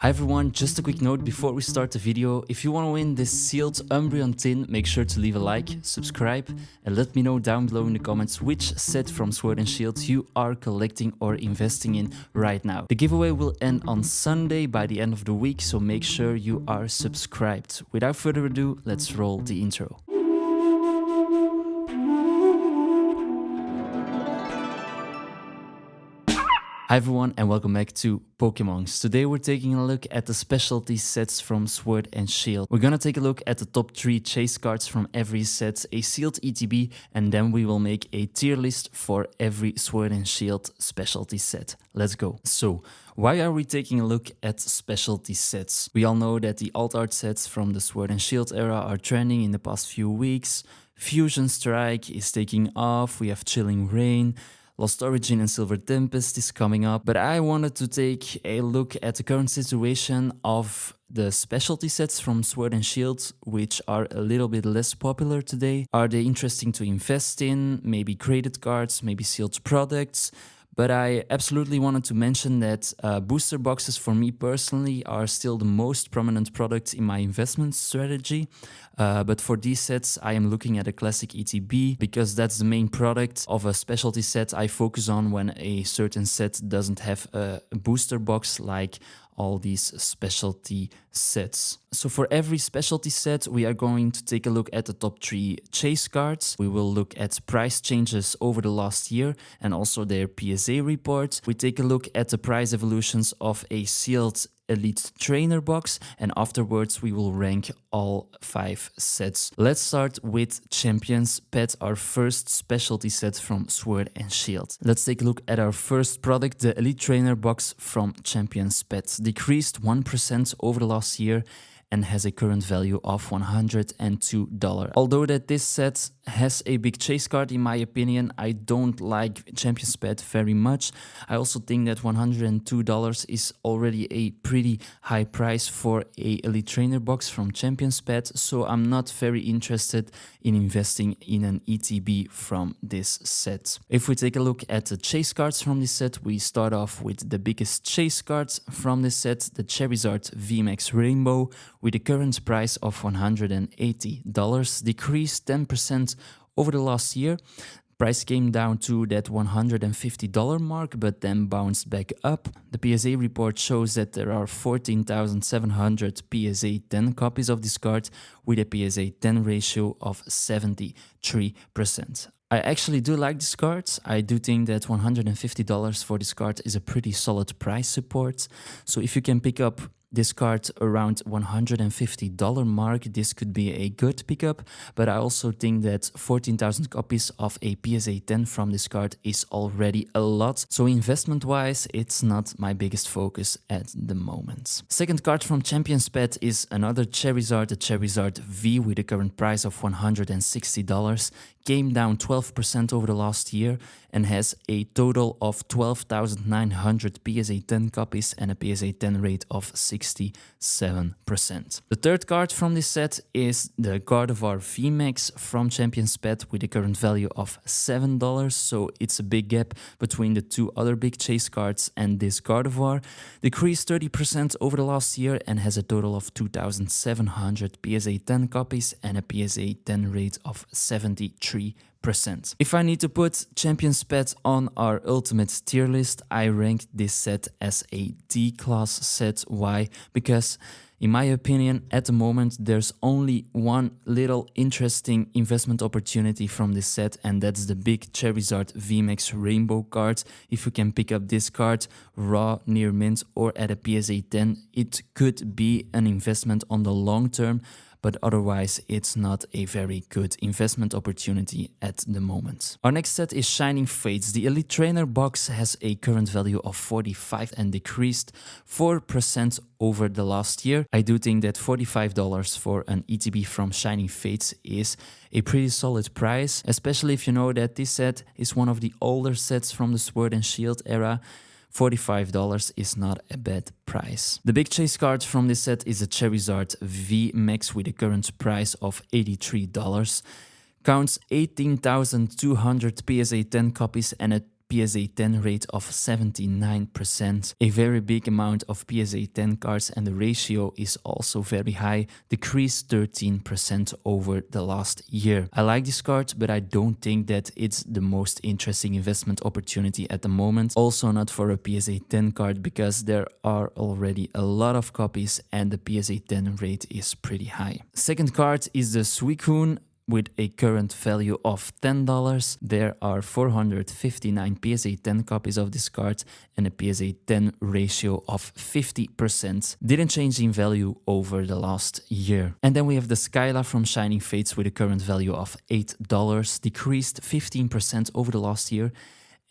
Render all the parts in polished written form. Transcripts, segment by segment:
Hi everyone, just a quick note before we start the video. If you want to win this sealed Umbreon tin, make sure to leave a like, subscribe, and let me know down below in the comments which set from Sword and Shield you are collecting or investing in right now. The giveaway will end on Sunday by the end of the week, so make sure you are subscribed. Without further ado, let's roll the intro. Hi everyone and welcome back to Pokémon. Today we're taking a look at the specialty sets from Sword and Shield. We're gonna take a look at the top 3 chase cards from every set, a sealed ETB, and then we will make a tier list for every Sword and Shield specialty set. Let's go. So, why are we taking a look at specialty sets? We all know that the alt art sets from the Sword and Shield era are trending in the past few weeks. Fusion Strike is taking off, we have Chilling Rain, Lost Origin and Silver Tempest is coming up, but I wanted to take a look at the current situation of the specialty sets from Sword and Shield, which are a little bit less popular today. Are they interesting to invest in? Maybe graded cards, maybe sealed products? But I absolutely wanted to mention that booster boxes for me personally are still the most prominent product in my investment strategy. But for these sets, I am looking at a classic ETB because that's the main product of a specialty set I focus on when a certain set doesn't have a booster box like all these specialty sets. So for every specialty set, we are going to take a look at the top 3 chase cards. We will look at price changes over the last year and also their PSA report. We take a look at the price evolutions of a sealed Elite Trainer box, and afterwards we will rank all 5 sets. Let's start with Champion's Pet, our first specialty set from Sword and Shield. Let's take a look at our first product, the Elite Trainer box from Champion's Pet. Decreased 1% over the last year and has a current value of $102. Although that this set has a big chase card, in my opinion, I don't like Champion's Pet very much. I also think that $102 is already a pretty high price for a Elite Trainer box from Champion's Pet, so I'm not very interested in investing in an ETB from this set. If we take a look at the chase cards from this set, we start off with the biggest chase cards from this set, the Charizard VMAX Rainbow, with a current price of $180, decreased 10% over the last year. Price came down to that $150 mark, but then bounced back up. The PSA report shows that there are 14,700 PSA 10 copies of this card with a PSA 10 ratio of 73%. I actually do like this card. I do think that $150 for this card is a pretty solid price support. So if you can pick up this card around $150 mark, this could be a good pickup, but I also think that 14,000 copies of a PSA 10 from this card is already a lot, so investment wise it's not my biggest focus at the moment. Second card from Champion's Pet is another Charizard, the Charizard V, with a current price of $160, came down 12% over the last year and has a total of 12,900 PSA 10 copies and a PSA 10 rate of 67%. The third card from this set is the Gardevoir VMAX from Champion's Pet with a current value of $7, so it's a big gap between the 2 other big chase cards and this Gardevoir. Decreased 30% over the last year and has a total of 2,700 PSA 10 copies and a PSA 10 rate of 73%. If I need to put Champion's Pet on our ultimate tier list, I rank this set as a D-class set. Why? Because in my opinion, at the moment, there's only one little interesting investment opportunity from this set, and that's the big Charizard VMAX Rainbow card. If you can pick up this card raw, near mint, or at a PSA 10, it could be an investment on the long term, but otherwise it's not a very good investment opportunity at the moment. Our next set is Shining Fates. The Elite Trainer box has a current value of $45 and decreased 4% over the last year. I do think that $45 for an ETB from Shining Fates is a pretty solid price, especially if you know that this set is one of the older sets from the Sword and Shield era. $45 is not a bad price. The big chase card from this set is a Charizard VMAX with a current price of $83. Counts 18,200 PSA 10 copies and a PSA 10 rate of 79%, a very big amount of PSA 10 cards, and the ratio is also very high, decreased 13% over the last year. I like this card, but I don't think that it's the most interesting investment opportunity at the moment. Also not for a PSA 10 card because there are already a lot of copies and the PSA 10 rate is pretty high. Second card is the Suicune with a current value of $10. There are 459 PSA 10 copies of this card and a PSA 10 ratio of 50%. Didn't change in value over the last year. And then we have the Skyla from Shining Fates with a current value of $8, decreased 15% over the last year,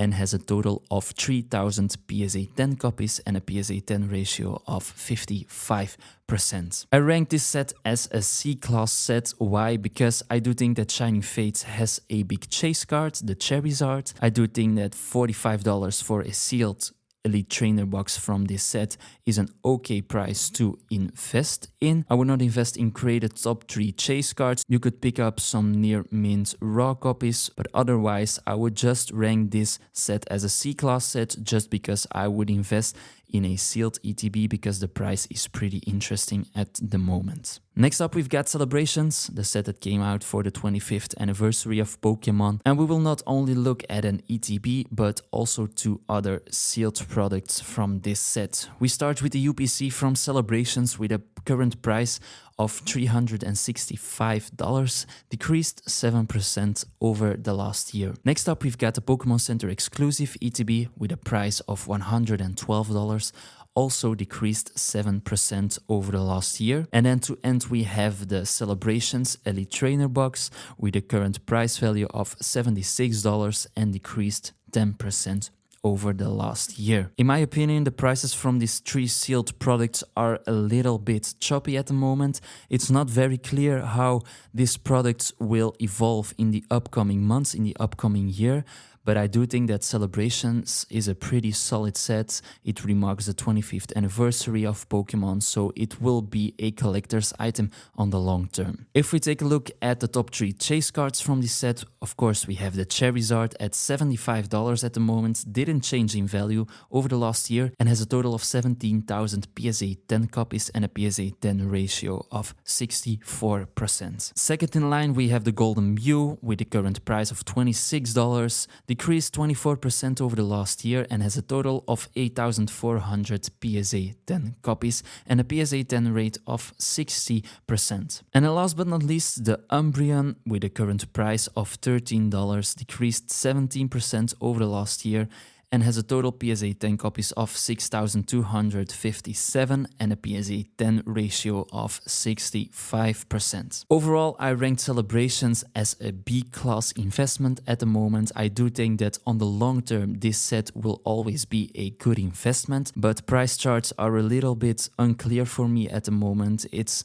and has a total of 3,000 PSA 10 copies and a PSA 10 ratio of 55%. I rank this set as a C-class set. Why? Because I do think that Shining Fates has a big chase card, the Charizard. I do think that $45 for a sealed Elite Trainer box from this set is an okay price to invest in. I would not invest in graded top 3 chase cards. You could pick up some near mint raw copies, but otherwise I would just rank this set as a C-class set just because I would invest in a sealed ETB because the price is pretty interesting at the moment. Next up we've got Celebrations, the set that came out for the 25th anniversary of Pokemon, and we will not only look at an ETB but also 2 other sealed products from this set. We start with the UPC from Celebrations with a current price of $365, decreased 7% over the last year. Next up, we've got the Pokemon Center exclusive ETB with a price of $112, also decreased 7% over the last year. And then to end, we have the Celebrations Elite Trainer box with a current price value of $76 and decreased 10% over the last year. In my opinion, the prices from these 3 sealed products are a little bit choppy at the moment. It's not very clear how these products will evolve in the upcoming months, in the upcoming year. But I do think that Celebrations is a pretty solid set. It remarks the 25th anniversary of Pokemon, so it will be a collector's item on the long term. If we take a look at the top 3 chase cards from this set, of course we have the Charizard at $75 at the moment, didn't change in value over the last year, and has a total of 17,000 PSA 10 copies and a PSA 10 ratio of 64%. Second in line we have the Golden Mew with a current price of $26, decreased 24% over the last year and has a total of 8,400 PSA 10 copies and a PSA 10 rate of 60%. And then last but not least, the Umbreon with a current price of $13, decreased 17% over the last year and has a total PSA 10 copies of 6,257 and a PSA 10 ratio of 65%. Overall, I ranked Celebrations as a B-class investment at the moment. I do think that on the long term, this set will always be a good investment, but price charts are a little bit unclear for me at the moment. It's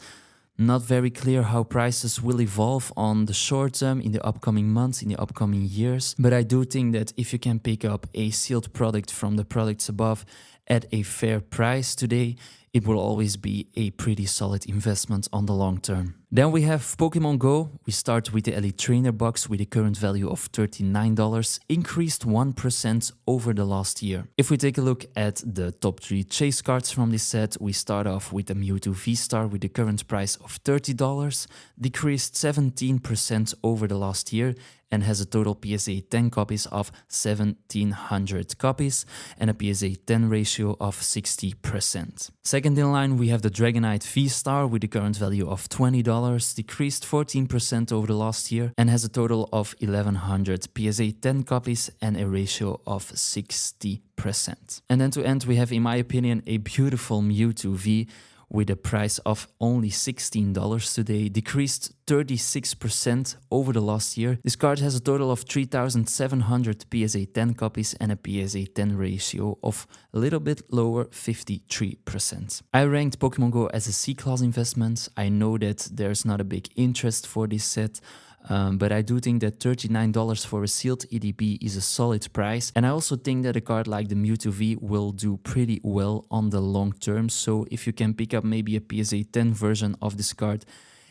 not very clear how prices will evolve on the short term in the upcoming months, in the upcoming years. But I do think that if you can pick up a sealed product from the products above at a fair price today, it will always be a pretty solid investment on the long term. Then we have Pokemon Go. We start with the Elite Trainer box with a current value of $39, increased 1% over the last year. If we take a look at the top 3 chase cards from this set, we start off with the Mewtwo V-Star with a current price of $30, decreased 17% over the last year, and has a total PSA 10 copies of 1,700 copies and a PSA 10 ratio of 60%. Second in line, we have the Dragonite V-Star with a current value of $20, decreased 14% over the last year, and has a total of 1,100 PSA 10 copies and a ratio of 60%. And then to end, we have, in my opinion, a beautiful Mewtwo V with a price of only $16 today, decreased 36% over the last year. This card has a total of 3,700 PSA 10 copies and a PSA 10 ratio of a little bit lower, 53%. I ranked Pokemon Go as a C-class investment. I know that there's not a big interest for this set, but I do think that $39 for a sealed EDB is a solid price. And I also think that a card like the Mewtwo V will do pretty well on the long term. So if you can pick up maybe a PSA 10 version of this card,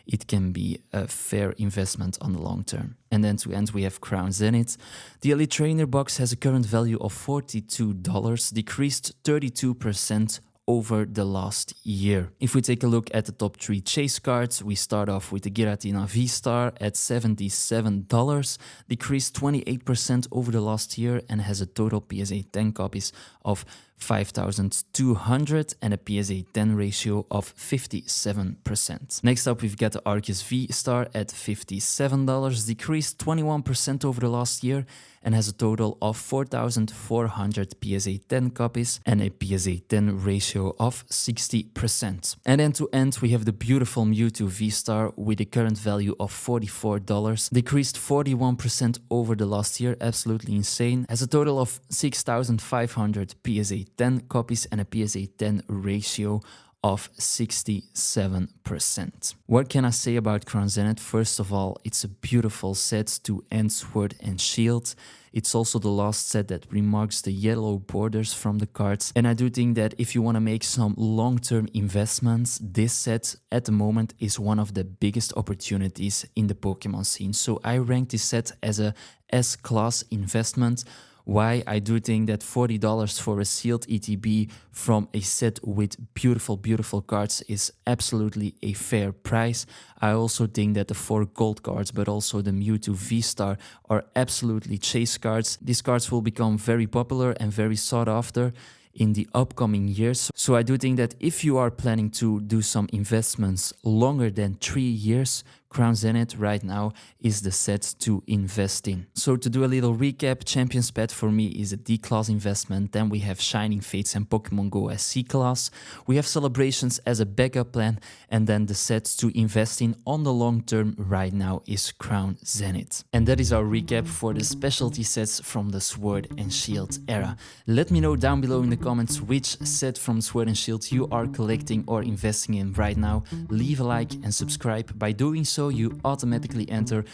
it can be a fair investment on the long term. And then to end, we have Crown Zenith. The Elite Trainer box has a current value of $42, decreased 32% over the last year. If we take a look at the top 3 chase cards, we start off with the Giratina V-Star at $77, decreased 28% over the last year and has a total PSA 10 copies of 5,200 and a PSA 10 ratio of 57%. Next up, we've got the Arceus V-Star at $57, decreased 21% over the last year and has a total of 4,400 PSA 10 copies and a PSA 10 ratio of 60%. And then to end, we have the beautiful Mewtwo V-Star with a current value of $44, decreased 41% over the last year, absolutely insane, has a total of 6,500 PSA 10 copies and a PSA 10 ratio of 67%. What can I say about Crown Zenith? First of all, it's a beautiful set to end Sword and Shield. It's also the last set that remarks the yellow borders from the cards. And I do think that if you want to make some long-term investments, this set at the moment is one of the biggest opportunities in the Pokemon scene. So I rank this set as a S-class investment. Why? I do think that $40 for a sealed ETB from a set with beautiful cards is absolutely a fair price. I also think that the 4 gold cards, but also the Mewtwo V-Star are absolutely chase cards. These cards will become very popular and very sought after in the upcoming years. So I do think that if you are planning to do some investments longer than 3 years, Crown Zenith right now is the set to invest in. So to do a little recap, Champion's Pet for me is a D-class investment. Then we have Shining Fates and Pokemon Go as C-class. We have Celebrations as a backup plan. And then the set to invest in on the long term right now is Crown Zenith. And that is our recap for the specialty sets from the Sword and Shield era. Let me know down below in the comments which set from Sword and Shield you are collecting or investing in right now. Leave a like and subscribe. By doing so, you automatically enter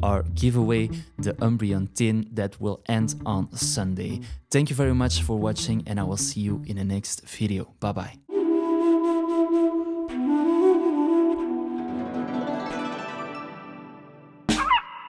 our giveaway, the Umbreon tin that will end on Sunday. Thank you very much for watching and I will see you in the next video. Bye bye.